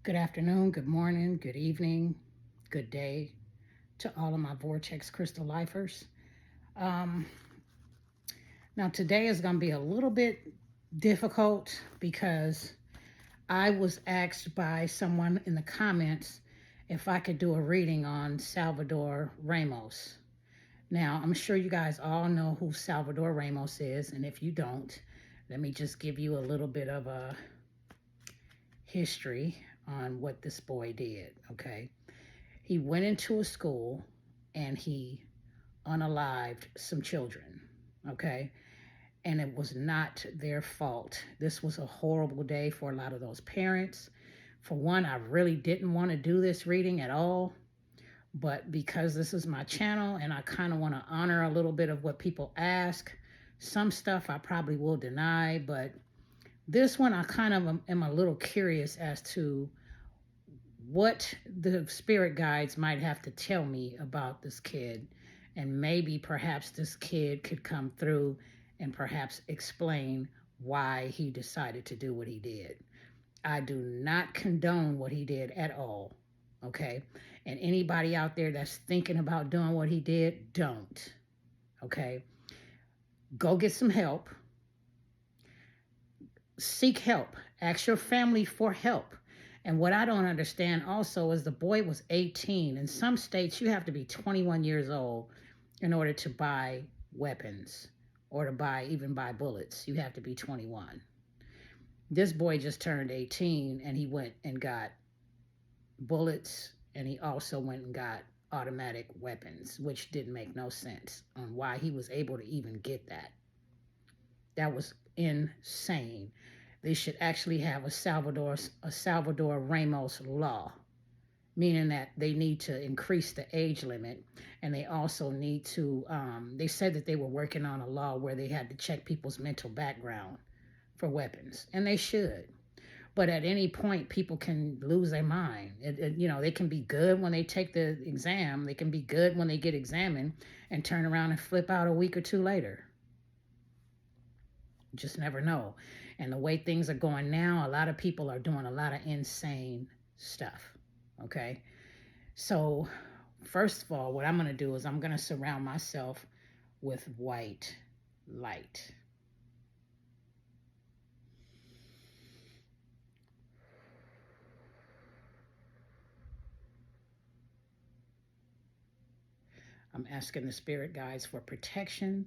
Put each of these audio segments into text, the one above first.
Good afternoon, good morning, good evening, good day to all of my Vortex Crystal Lifers. Um, Now, today is going to be a little bit difficult because I was asked by someone in the comments if I could do a reading on Salvador Ramos. Now, I'm sure you guys all know who Salvador Ramos is, and if you don't, let me just give you a little bit of a history on what this boy did, okay? He went into a school and he unalived some children, okay? And it was not their fault. This was a horrible day for a lot of those parents. For one, I really didn't want to do this reading at all, but because this is my channel and I kind of want to honor a little bit of what people ask, some stuff I probably will deny, but this one I kind of am a little curious as to what the spirit guides might have to tell me about this kid. And maybe perhaps this kid could come through and perhaps explain why he decided to do what he did. I do not condone what he did at all, okay? And anybody out there that's thinking about doing what he did, don't, okay? Go get some help. Seek help. Ask your family for help. And what I don't understand also is the boy was 18. In some states, you have to be 21 years old in order to buy weapons or to even buy bullets. You have to be 21. This boy just turned 18 and he went and got bullets, and he also went and got automatic weapons, which didn't make no sense on why he was able to even get that. That was insane. They should actually have a Salvador Ramos law, meaning that they need to increase the age limit, and they also need to, they said that they were working on a law where they had to check people's mental background for weapons, and they should. But at any point, people can lose their mind. They can be good when they take the exam. They can be good when they get examined and turn around and flip out a week or two later. You just never know. And the way things are going now, a lot of people are doing a lot of insane stuff, okay? So first of all, what I'm going to do is I'm going to surround myself with white light. I'm asking the spirit guides for protection.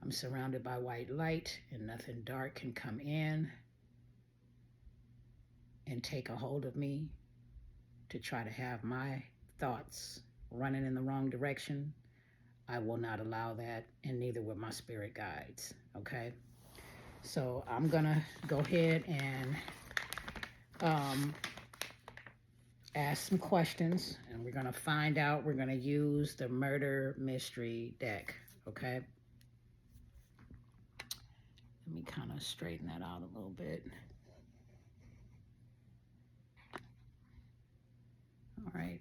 I'm surrounded by white light, and nothing dark can come in and take a hold of me to try to have my thoughts running in the wrong direction. I will not allow that, and neither will my spirit guides, okay? So I'm gonna go ahead and ask some questions, and we're gonna find out. We're gonna use the murder mystery deck, okay? Let me kind of straighten that out a little bit. All right.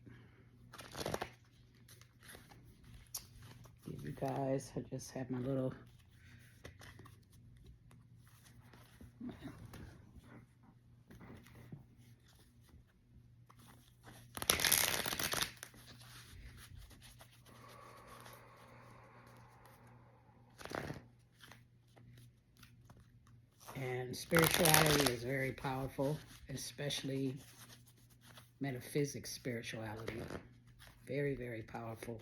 Give you guys, I just have my little and spirituality is very powerful, especially metaphysics spirituality. Very, very powerful.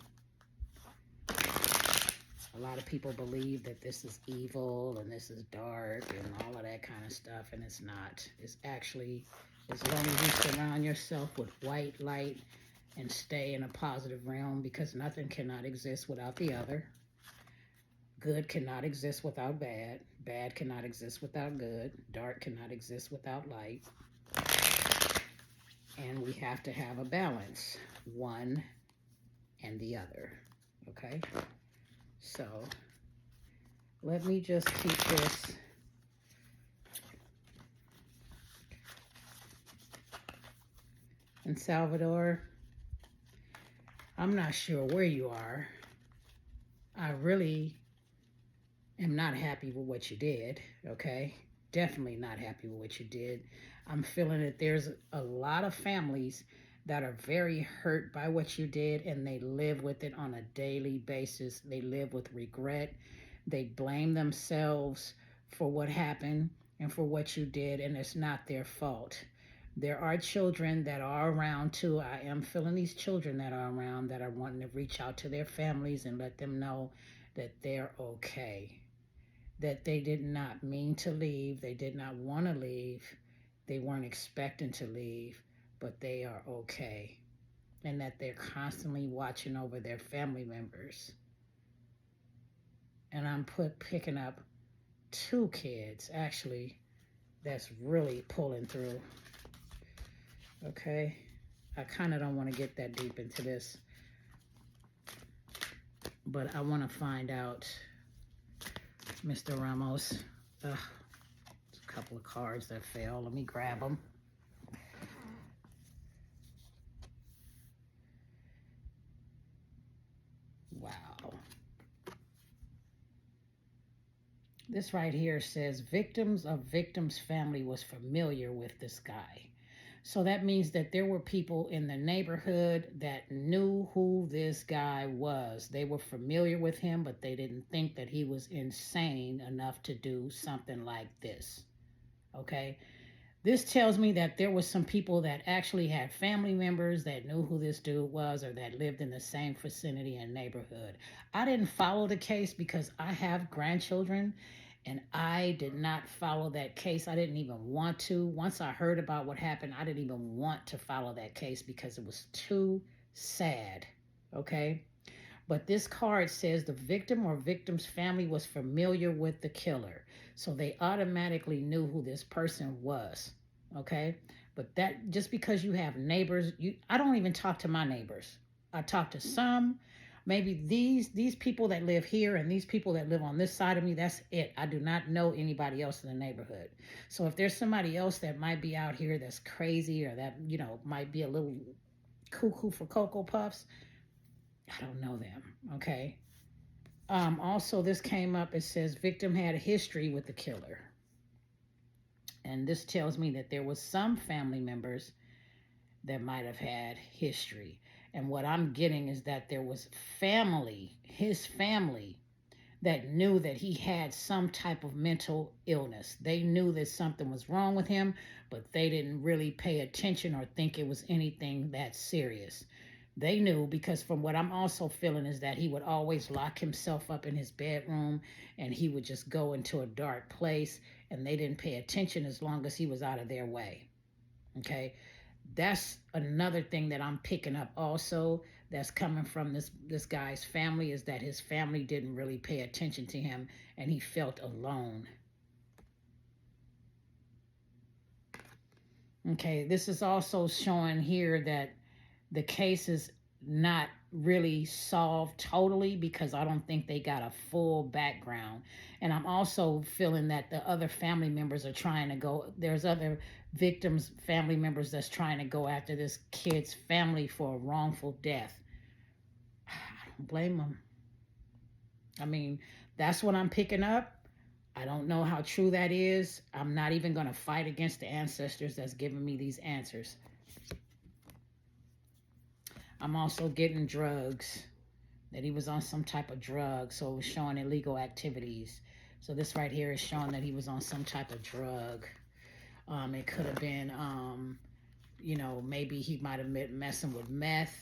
A lot of people believe that this is evil and this is dark and all of that kind of stuff, and it's not. It's actually, as long as you surround yourself with white light and stay in a positive realm, because nothing cannot exist without the other. Good cannot exist without bad. Bad cannot exist without good. Dark cannot exist without light. And we have to have a balance, one and the other, okay? So let me just keep this in Salvador. I'm not sure where you are. I really am not happy with what you did, okay? Definitely not happy with what you did. I'm feeling that there's a lot of families that are very hurt by what you did, and they live with it on a daily basis. They live with regret. They blame themselves for what happened and for what you did, and it's not their fault. There are children that are around too. I am feeling these children that are around that are wanting to reach out to their families and let them know that they're okay, that they did not mean to leave, they did not want to leave, they weren't expecting to leave, but they are okay, and that they're constantly watching over their family members. And I'm picking up two kids actually that's really pulling through. Okay, I kind of don't want to get that deep into this, but I want to find out, Mr. Ramos. A couple of cards that fell. Let me grab them. Wow. This right here says victims of victim's family was familiar with this guy. So that means that there were people in the neighborhood that knew who this guy was. They were familiar with him, but they didn't think that he was insane enough to do something like this. Okay? This tells me that there was some people that actually had family members that knew who this dude was, or that lived in the same vicinity and neighborhood. I didn't follow the case because I have grandchildren, and I did not follow that case. I didn't even want to. Once I heard about what happened, I didn't even want to follow that case because it was too sad. Okay? But this card says the victim or victim's family was familiar with the killer. So they automatically knew who this person was. Okay? But that, just because you have neighbors, I don't even talk to my neighbors. I talk to some. Maybe these people that live here and these people that live on this side of me, that's it. I do not know anybody else in the neighborhood. So if there's somebody else that might be out here that's crazy, or that, might be a little cuckoo for Cocoa Puffs, I don't know them, okay? Also, this came up. It says victim had a history with the killer. And this tells me that there was some family members that might have had history. And what I'm getting is that there was family, his family, that knew that he had some type of mental illness. They knew that something was wrong with him, but they didn't really pay attention or think it was anything that serious. They knew, because from what I'm also feeling is that he would always lock himself up in his bedroom, and he would just go into a dark place, and they didn't pay attention as long as he was out of their way. Okay? That's another thing that I'm picking up also, that's coming from this guy's family, is that his family didn't really pay attention to him, and he felt alone. Okay, this is also showing here that the case is not really solved totally, because I don't think they got a full background. And I'm also feeling that the other family members are trying to go, there's other victims' family members that's trying to go after this kid's family for a wrongful death. I don't blame them. I mean, that's what I'm picking up. I don't know how true that is. I'm not even going to fight against the ancestors that's giving me these answers. I'm also getting drugs, that he was on some type of drug. So it was showing illegal activities. So this right here is showing that he was on some type of drug. It could have been, maybe he might have been messing with meth.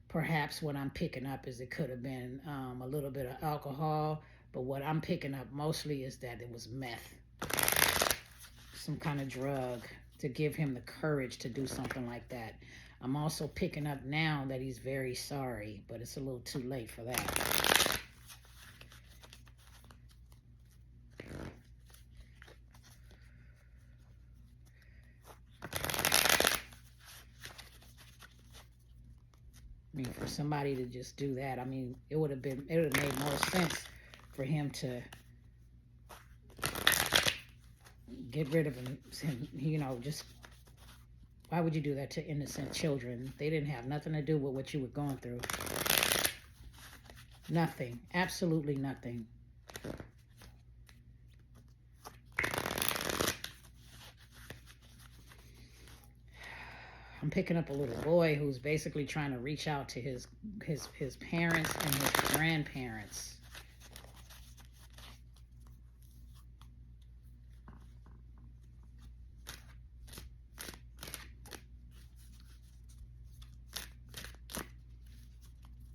Perhaps what I'm picking up is it could have been a little bit of alcohol. But what I'm picking up mostly is that it was meth. Some kind of drug to give him the courage to do something like that. I'm also picking up now that he's very sorry, but it's a little too late for that. I mean, for somebody to just do that, I mean, it would have made more sense for him to get rid of him, just, why would you do that to innocent children? They didn't have nothing to do with what you were going through. Nothing. Absolutely nothing. I'm picking up a little boy who's basically trying to reach out to his parents and his grandparents.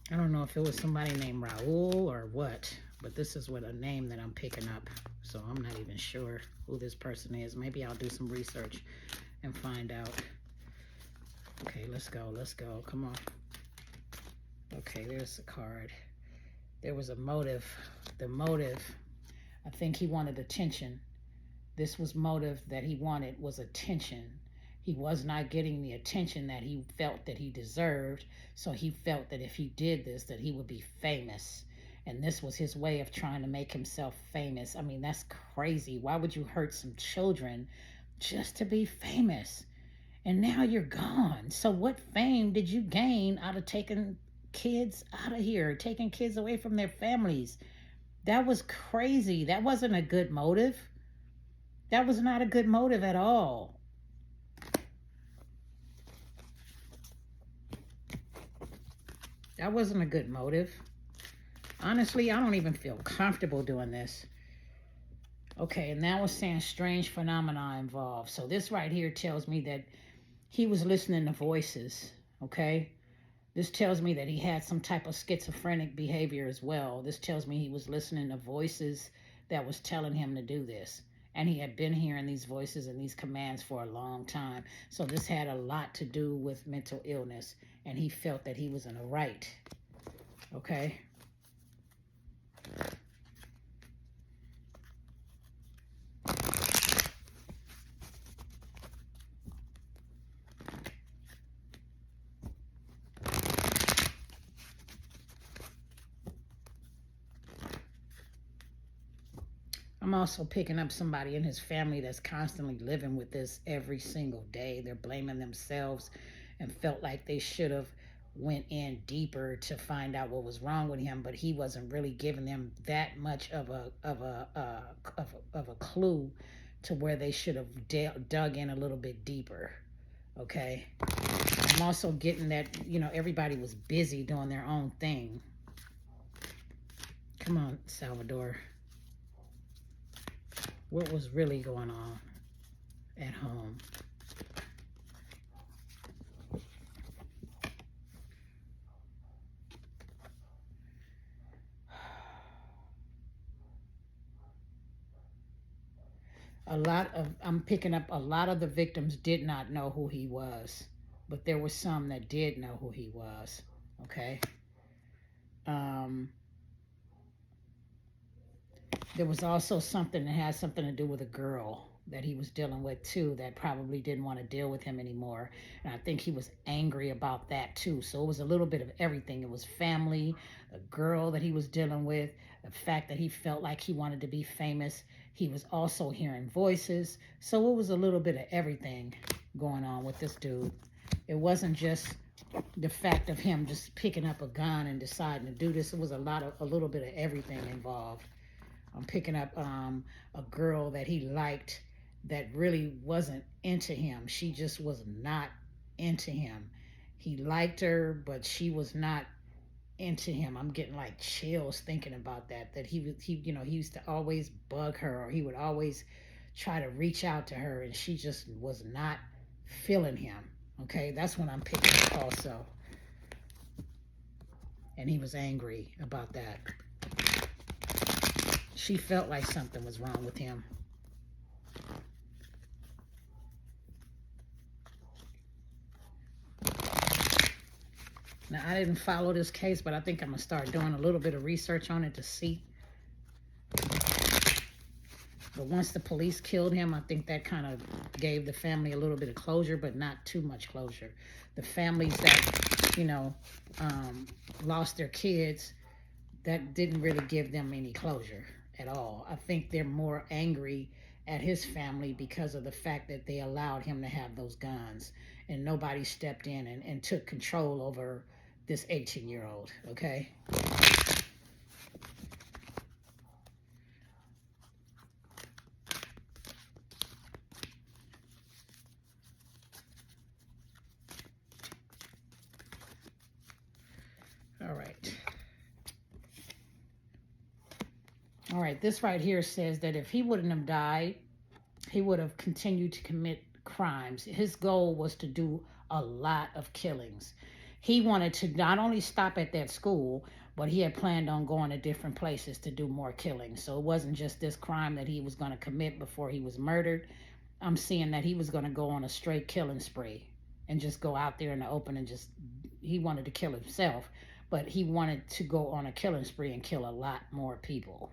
I don't know if it was somebody named Raul or what, but this is what a name that I'm picking up. So I'm not even sure who this person is. Maybe I'll do some research and find out. Okay, let's go. Come on. Okay, there's the card. There was a motive. The motive, I think he wanted attention. This was motive that he wanted was attention. He was not getting the attention that he felt that he deserved. So he felt that if he did this, that he would be famous. And this was his way of trying to make himself famous. I mean, that's crazy. Why would you hurt some children just to be famous? And now you're gone. So what fame did you gain out of taking kids out of here, taking kids away from their families? That was crazy. That wasn't a good motive. That was not a good motive at all. That wasn't a good motive. Honestly, I don't even feel comfortable doing this. Okay, and now it's saying strange phenomena involved. So this right here tells me that he was listening to voices, okay? This tells me that he had some type of schizophrenic behavior as well. This tells me he was listening to voices that was telling him to do this. And he had been hearing these voices and these commands for a long time. So this had a lot to do with mental illness. And he felt that he was in the right. Okay? I'm also picking up somebody in his family that's constantly living with this every single day. They're blaming themselves and felt like they should have went in deeper to find out what was wrong with him, but he wasn't really giving them that much of a clue to where they should have dug in a little bit deeper. Okay. I'm also getting that, everybody was busy doing their own thing. Come on, Salvador. What was really going on at home? I'm picking up a lot of the victims did not know who he was, but there were some that did know who he was. Okay. There was also something that had something to do with a girl that he was dealing with too that probably didn't want to deal with him anymore. And I think he was angry about that too. So it was a little bit of everything. It was family, a girl that he was dealing with, the fact that he felt like he wanted to be famous. He was also hearing voices. So it was a little bit of everything going on with this dude. It wasn't just the fact of him just picking up a gun and deciding to do this. It was a little bit of everything involved. I'm picking up a girl that he liked that really wasn't into him. She just was not into him. He liked her, but she was not into him. I'm getting like chills thinking about that. That he used to always bug her, or he would always try to reach out to her, and she just was not feeling him. Okay, that's when I'm picking up also. And he was angry about that. She felt like something was wrong with him. Now, I didn't follow this case, but I think I'm going to start doing a little bit of research on it to see. But once the police killed him, I think that kind of gave the family a little bit of closure, but not too much closure. The families that, lost their kids, that didn't really give them any closure at all. I think they're more angry at his family because of the fact that they allowed him to have those guns and nobody stepped in and took control over this 18-year-old, okay? All right. All right, this right here says that if he wouldn't have died, he would have continued to commit crimes. His goal was to do a lot of killings. He wanted to not only stop at that school, but he had planned on going to different places to do more killings. So it wasn't just this crime that he was going to commit before he was murdered. I'm seeing that he was going to go on a straight killing spree and just go out there in the open and just, he wanted to kill himself, but he wanted to go on a killing spree and kill a lot more people.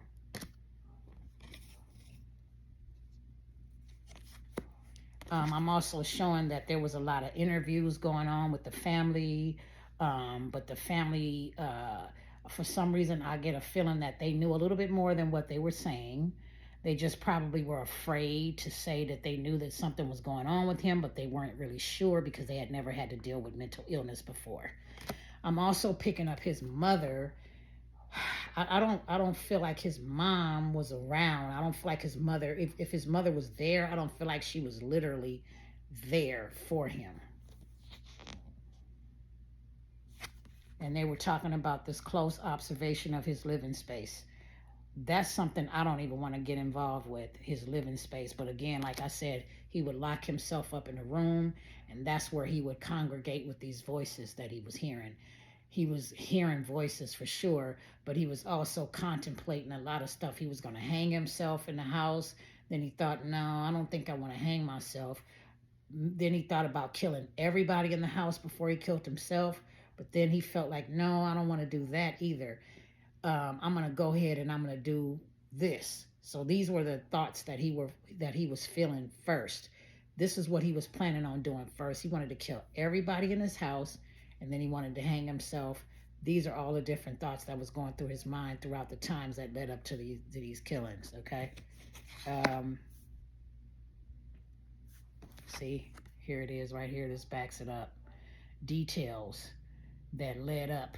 I'm also showing that there was a lot of interviews going on with the family, but the family, for some reason, I get a feeling that they knew a little bit more than what they were saying. They just probably were afraid to say that they knew that something was going on with him, but they weren't really sure because they had never had to deal with mental illness before. I'm also picking up his mother. I don't feel like his mom was around. I don't feel like his mother, if his mother was there, I don't feel like she was literally there for him. And they were talking about this close observation of his living space. That's something I don't even want to get involved with, his living space. But again, like I said, he would lock himself up in a room, and that's where he would congregate with these voices that he was hearing. He was hearing voices for sure, but he was also contemplating a lot of stuff. He was going to hang himself in the house. Then he thought, no, I don't think I want to hang myself. Then he thought about killing everybody in the house before he killed himself. But then he felt like, no, I don't want to do that either. I'm going to go ahead and I'm going to do this. So these were the thoughts that he was feeling first. This is what he was planning on doing first. He wanted to kill everybody in his house, and then he wanted to hang himself. These are all the different thoughts that was going through his mind throughout the times that led up to these killings, okay? See, here it is right here. This backs it up. Details that led up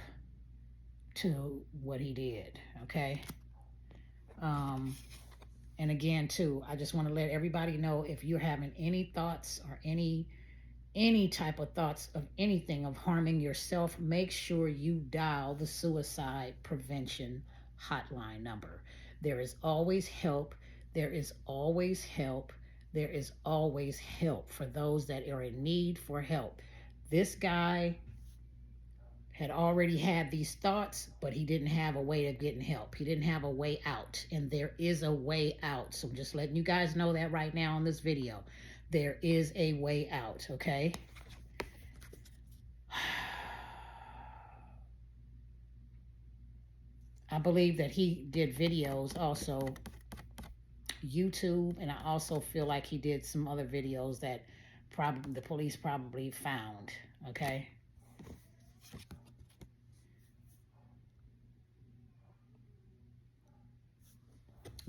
to what he did, okay? And again, too, I just want to let everybody know, if you're having any thoughts or any type of thoughts of anything of harming yourself, make sure you dial the suicide prevention hotline number. There is always help. There is always help. There is always help for those that are in need for help. This guy had already had these thoughts, but he didn't have a way of getting help. He didn't have a way out, and there is a way out. So I'm just letting you guys know that right now on this video. There is a way out, okay? I believe that he did videos also, YouTube, and I also feel like he did some other videos that probably the police probably found, okay?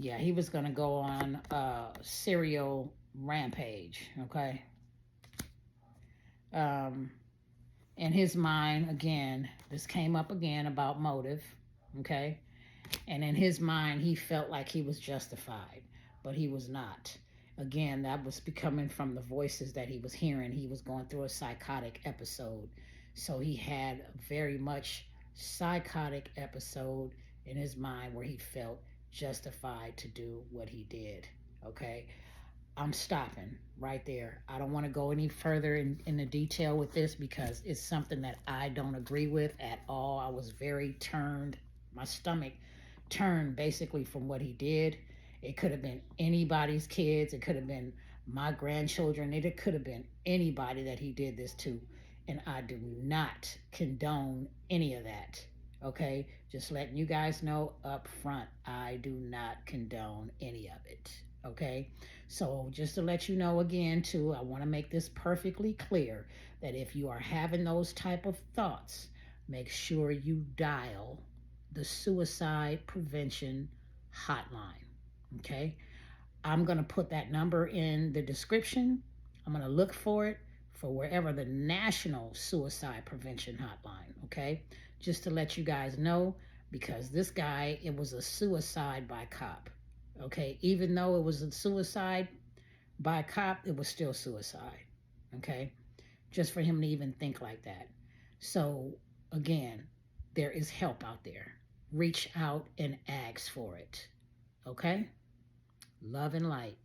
Yeah, he was going to go on a serial rampage, okay? In his mind, again, this came up again about motive, okay? And in his mind, he felt like he was justified, but he was not. Again, that was coming from the voices that he was hearing. He was going through a psychotic episode. So he had a very much psychotic episode in his mind where he felt justified to do what he did, okay? I'm stopping right there. I don't want to go any further in the detail with this because it's something that I don't agree with at all. I was very turned, my stomach turned basically from what he did. It could have been anybody's kids. It could have been my grandchildren. It could have been anybody that he did this to. And I do not condone any of that. Okay? Just letting you guys know up front, I do not condone any of it. Okay? So just to let you know again, too, I want to make this perfectly clear that if you are having those type of thoughts, make sure you dial the suicide prevention hotline. Okay? I'm going to put that number in the description. I'm going to look for it for wherever the National Suicide Prevention Hotline, okay? Just to let you guys know, because this guy, it was a suicide by cop, okay? Even though it was a suicide by cop, it was still suicide, okay? Just for him to even think like that. So, again, there is help out there. Reach out and ask for it. Okay? Love and light.